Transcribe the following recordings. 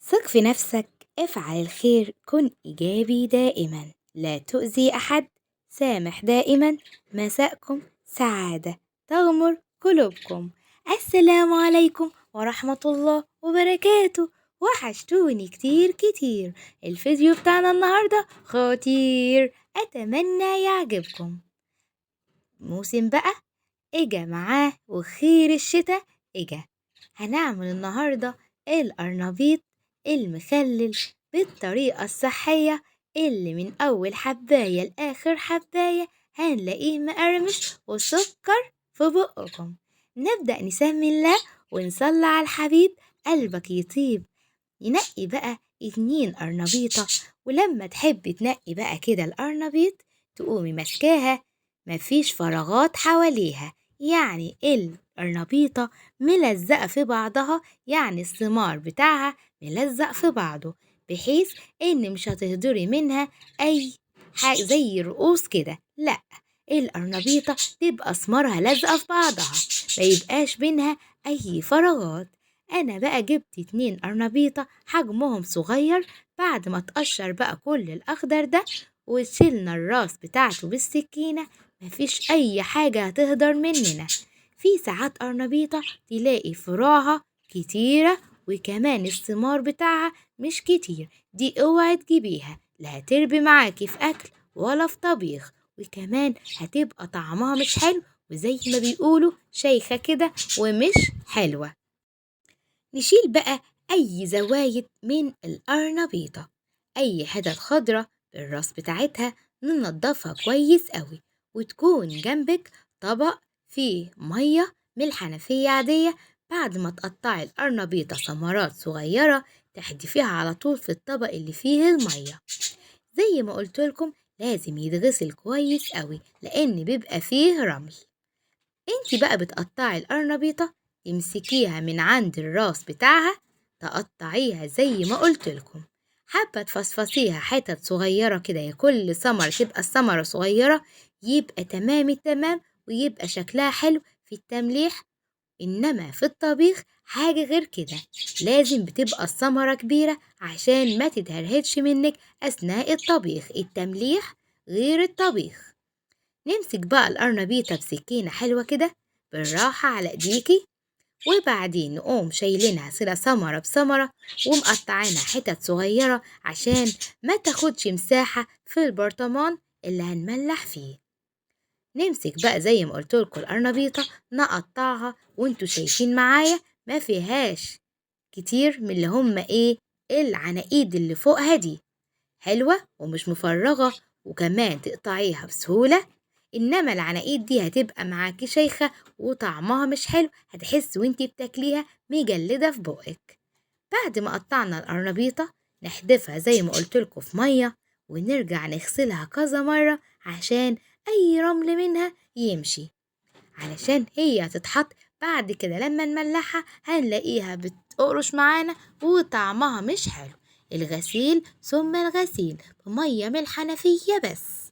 ثق في نفسك، افعل الخير، كن إيجابي دائما، لا تؤذي أحد، سامح دائما، مساءكم سعادة تغمر قلوبكم. السلام عليكم ورحمة الله وبركاته. وحشتوني كتير كتير. الفيديو بتاعنا النهاردة خطير، أتمنى يعجبكم. موسم بقى إجا معاه وخير الشتا إجا. هنعمل النهاردة القرنبيط المخلل بالطريقة الصحية اللي من أول حباية لآخر حباية هنلاقيه مقرمش وسكر في بقكم. نبدأ نسمي الله ونصلي على الحبيب قلبك يطيب. ينقي بقى 2 قرنبيطة، ولما تحبي تنقي بقى كده القرنبيط تقومي ماسكاها مفيش فراغات حواليها، يعني القرنبيطة ملزقة في بعضها، يعني الثمار بتاعها ملزق في بعضه، بحيث ان مش هتهدري منها اي حاجة زي رؤوس كده. لا، القرنبيطة تبقى ثمارها لازقة في بعضها، ما يبقاش بينها اي فراغات. انا بقى جبت 2 قرنبيطة حجمهم صغير. بعد ما تقشر بقى كل الاخضر ده وشيلنا الراس بتاعته بالسكينة، مفيش اي حاجة هتهدر مننا. في ساعات قرنبيطة تلاقي فروعها كتيرة وكمان الثمار بتاعها مش كتير، دي اوعي تجيبيها، لا هتربي معاكي في اكل ولا في طبيخ، وكمان هتبقى طعمها مش حلو، وزي ما بيقولوا شيخة كده ومش حلوة. نشيل بقى أي زوايد من القرنبيطة، أي حتت خضرة بالراس بتاعتها ننضفها كويس قوي، وتكون جنبك طبق فيه مية من الحنفية عادية. بعد ما تقطعي القرنبيطة ثمرات صغيرة تحدفيها على طول في الطبق اللي فيه المية. زي ما قلتلكم لازم يتغسل كويس قوي لأن بيبقى فيه رمل. انتي بقى بتقطعي القرنبيطة، تمسكيها من عند الراس بتاعها، تقطعيها زي ما قلتلكم. حابة تفصفصيها حتت صغيرة كده، يا كل ثمرة تبقى الثمرة صغيرة، يبقى تمام التمام، ويبقى شكلها حلو في التمليح. إنما في الطبيخ حاجة غير كده، لازم بتبقى الثمرة كبيرة عشان ما تتهرهدش منك أثناء الطبيخ. التمليح غير الطبيخ. نمسك بقى القرنبيطة بسكينة حلوة كده بالراحة على ايديكي، وبعدين نقوم شايلينها سنة ثمرة بثمرة ومقطعينها حتت صغيرة عشان ما تاخدش مساحة في البرطمان اللي هنملح فيه. نمسك بقى زي ما قلتلكوا القرنبيطة نقطعها، وانتوا شايفين معايا ما فيهاش كتير من اللي هم ايه العناقيد اللي فوقها دي، حلوة ومش مفرغة، وكمان تقطعيها بسهولة. إنما العناقيد دي هتبقى معاكي شيخة وطعمها مش حلو، هتحس وانتي بتاكليها مجلدة في بقك. بعد ما قطعنا القرنبيطة نحدفها زي ما قلتلكوا في مية، ونرجع نغسلها كذا مرة عشان أي رمل منها يمشي، علشان هي هتتحط بعد كده لما نملحها هنلاقيها بتقرش معانا وطعمها مش حلو. الغسيل ثم الغسيل بمية من الحنفية بس.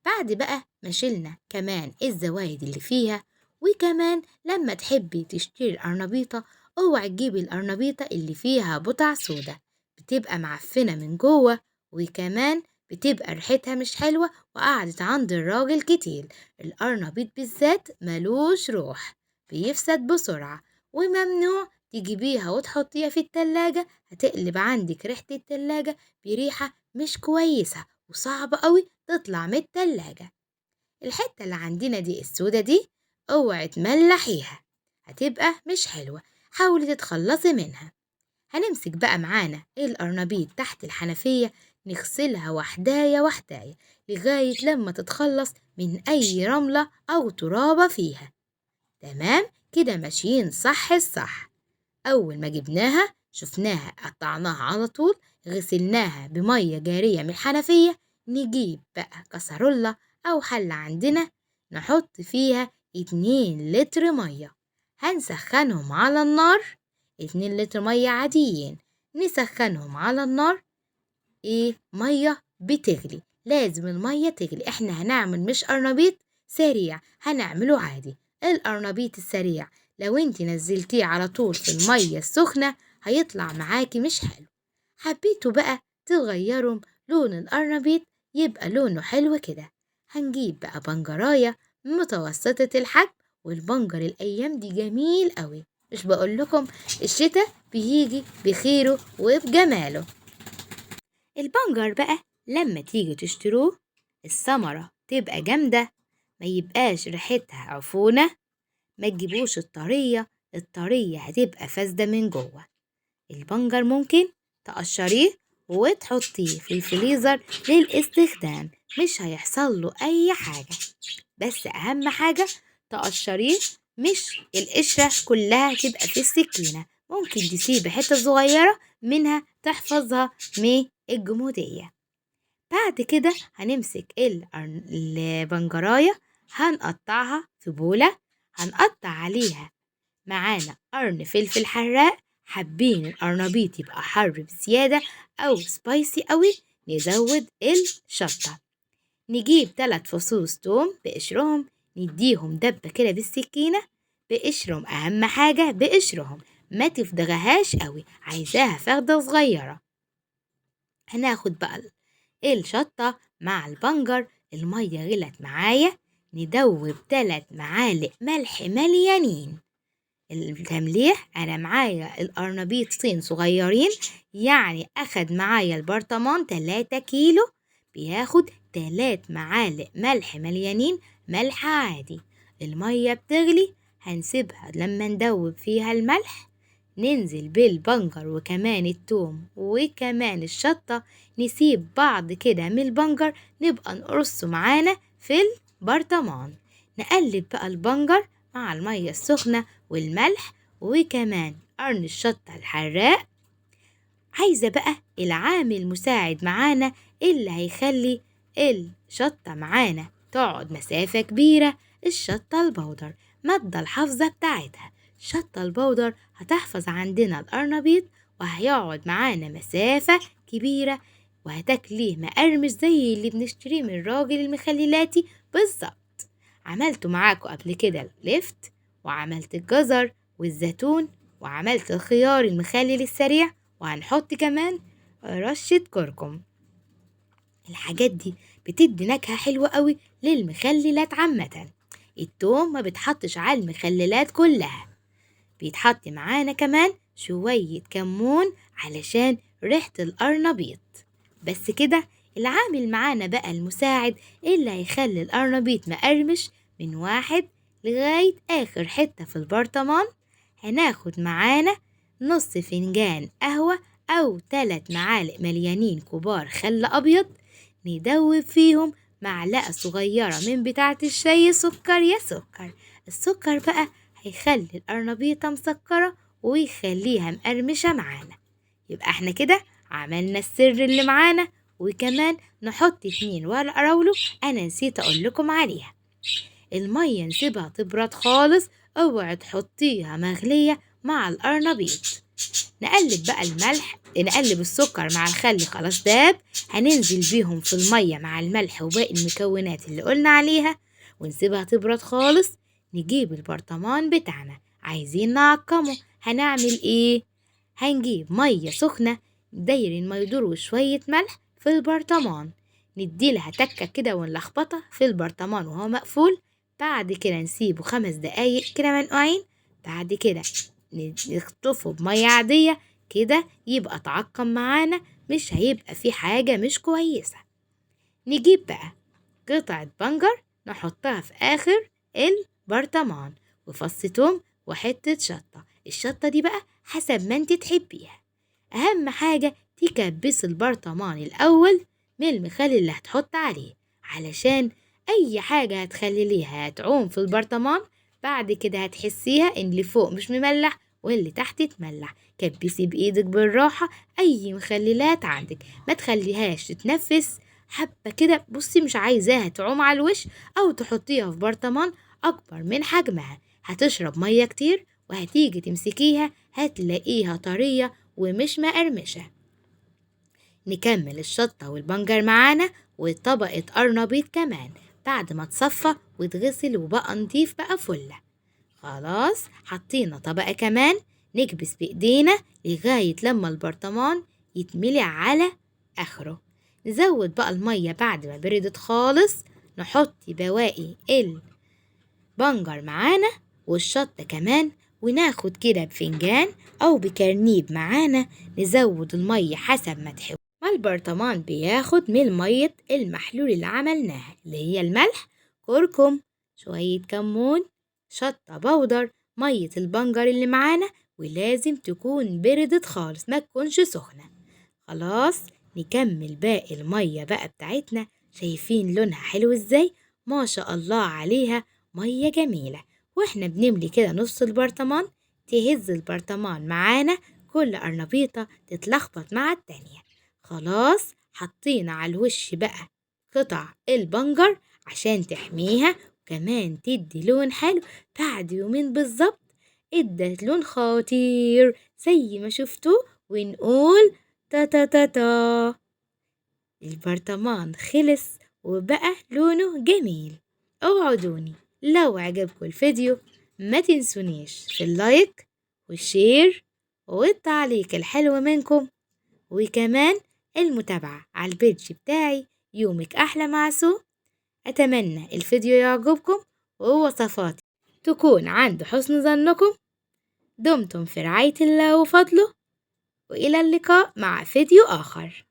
بعد بقى ما شلنا كمان الزوايد اللي فيها، وكمان لما تحبي تشتري القرنبيطة اوعي تجيبي القرنبيطة اللي فيها بقع سودا، بتبقى معفنة من جوه، وكمان بتبقى ريحتها مش حلوة وقعدت عند الراجل كتير. القرنبيط بالذات ملوش روح، بيفسد بسرعة، وممنوع تجيبيها وتحطيها في التلاجة، هتقلب عندك ريحة التلاجة بريحة مش كويسة وصعبة قوي تطلع من التلاجة. الحتة اللي عندنا دي السودة دي اوعي تملحيها، هتبقى مش حلوة، حاولي تتخلصي منها. هنمسك بقى معانا القرنبيط تحت الحنفية، نغسلها وحداية وحداية لغاية لما تتخلص من أي رملة أو ترابة فيها. تمام كده ماشيين صح الصح. أول ما جبناها شفناها قطعناها على طول، غسلناها بمية جارية من الحنفية. نجيب بقى كسرولة أو حلة عندنا، نحط فيها 2 لتر مية، هنسخنهم على النار. 2 لتر مية عاديين نسخنهم على النار. مية بتغلي، لازم المية تغلي. احنا هنعمل مش قرنبيط سريع، هنعمله عادي. القرنبيط السريع لو انت نزلتيه على طول في المية السخنة هيطلع معاكي مش حلو. حبيتوا بقى تغيروا لون القرنبيط يبقى لونه حلو كده، هنجيب بقى بنجراية متوسطة الحجم، والبنجر الأيام دي جميل قوي، مش بقولكم الشتاء بيجي بخيره وبجماله. البنجر بقى لما تيجي تشتروه الثمرة تبقى جامدة، ما يبقاش ريحتها عفونة، ما تجيبوش الطرية هتبقى فاسدة من جوه. البنجر ممكن تقشريه وتحطيه في الفريزر للاستخدام، مش هيحصل له أي حاجة، بس أهم حاجة تقشريه، مش القشرة كلها تبقى في السكينة، ممكن تسيبي حتة صغيرة منها تحفظها من الجمودية. بعد كده هنمسك البنجراية، هنقطعها في بولة، هنقطع عليها معانا قرن فلفل حراق، حابين القرنبيط يبقى حر بزيادة أو سبايسي قوي نزود الشطة. نجيب 3 فصوص توم بقشرهم، نديهم دبة كده بالسكينة بقشرهم، أهم حاجة بقشرهم، ما تفدغهاش قوي، عايزاها فردة صغيرة. هناخد بقى الشطة مع البنجر، المية غلت معايا، ندوب 3 معالق ملح مليانين. التمليح أنا معايا القرنبيطين صغيرين، يعني أخد معايا البرطمان 3 كيلو، بياخد 3 معالق ملح مليانين، ملح عادي. المية بتغلي هنسيبها لما ندوب فيها الملح، ننزل بالبنجر وكمان التوم وكمان الشطة، نسيب بعض كده من البنجر نبقى نقرصه معانا في البرطمان. نقلب بقى البنجر مع المية السخنة والملح وكمان قرن الشطة الحراق. عايزة بقى العامل مساعد معانا اللي هيخلي الشطة معانا تقعد مسافة كبيرة، الشطة البودر، مادة الحافظة بتاعتها. الشطة البودر هتحفظ عندنا القرنبيط وهيقعد معانا مسافة كبيرة، وهتاكليه مقرمش زي اللي بنشتريه من الراجل المخللاتي بالظبط. عملته معاكم قبل كده اللفت، وعملت الجزر والزيتون، وعملت الخيار المخلل السريع، وهنحط كمان رشة كركم. الحاجات دي بتدي نكهة حلوة قوي للمخللات عامة. التوم ما بتحطش على المخللات كلها، بيتحط معانا كمان شوية كمون علشان ريحة القرنبيط. بس كده العامل معانا بقى المساعد اللي هيخلي القرنبيط مقرمش من 1 لغاية آخر حتة في البرطمان. هناخد معانا نص فنجان قهوة أو 3 معالق مليانين كبار خل أبيض، ندوب فيهم معلقة صغيرة من بتاعة الشاي سكر. يا سكر، السكر بقى هيخلي القرنبيطة مسكرة ويخليها مقرمشة معانا. يبقى احنا كده عملنا السر اللي معانا، وكمان نحط 2 ورق راولو انا نسيت اقول لكم عليها. المية نسيبها تبرد خالص، اوعي تحطيها مغلية مع القرنبيط. نقلب بقى نقلب السكر مع الخل، خلاص داب، هننزل بيهم في المية مع الملح وباقي المكونات اللي قلنا عليها، ونسيبها تبرد خالص. نجيب البرطمان بتاعنا، عايزين نعقمه، هنعمل ايه؟ هنجيب مية سخنة، دايرين ما يدور وشوية ملح في البرطمان، نديلها تكة كده ونلخبطها في البرطمان وهو مقفول. بعد كده نسيبه 5 دقايق كده منقوعين، بعد كده نخطفه بمية عادية كده يبقى تعقم معانا، مش هيبقى في حاجة مش كويسة. نجيب بقى قطعة بنجر نحطها في آخر البرطمان، وفص توم وحتة شطة. الشطة دي بقى حسب ما انت تحبيها. أهم حاجة تكبس البرطمان الأول من المخلل اللي هتحط عليه، علشان أي حاجة هتخلليها تعوم في البرطمان، بعد كده هتحسيها إن اللي فوق مش مملح واللي تحت تملح. كبسي بإيدك بالراحة أي مخللات عندك، ما تخليهاش تتنفس حبة كده. بصي، مش عايزاها تعوم على الوش أو تحطيها في برطمان أكبر من حجمها، هتشرب مية كتير وهتيجي تمسكيها هتلاقيها طرية ومش مقرمشة. نكمل الشطة والبنجر معانا وطبقة قرنبيط كمان بعد ما تصفى وتغسل وبقى نضيف بقى فلة. خلاص حطينا طبقة كمان، نكبس بإيدينا لغاية لما البرطمان يتملي على آخره. نزود بقى المية بعد ما بردت خالص، نحط بواقي البنجر معانا والشطة كمان، وناخد كده بفنجان أو بكرنيب معانا، نزود المية حسب ما تحب. ما البرطمان بياخد من المية المحلول اللي عملناها، اللي هي الملح، كركم، شوية كمون، شطة بودر، مية البنجر اللي معانا، ولازم تكون بردت خالص ما تكونش سخنة. خلاص نكمل باقي المية بقى بتاعتنا. شايفين لونها حلو ازاي؟ ما شاء الله عليها، مية جميلة. واحنا بنملي كده نص البرطمان، تهز البرطمان معانا، كل قرنبيطة تتلخبط مع التانية. خلاص حطينا على الوش بقى قطع البنجر عشان تحميها، وكمان تدي لون حلو. بعد يومين بالظبط ادت لون خطير زي ما شفتوه، ونقول تا تا تا تا، البرطمان خلص وبقى لونه جميل. اوعدوني لو عجبكم الفيديو ما تنسونيش في اللايك والشير والتعليق الحلو منكم، وكمان المتابعة على البيج بتاعي يومك أحلى مع سو. أتمنى الفيديو يعجبكم ووصفاتي تكون عند حسن ظنكم. دمتم في رعاية الله وفضله، وإلى اللقاء مع فيديو آخر.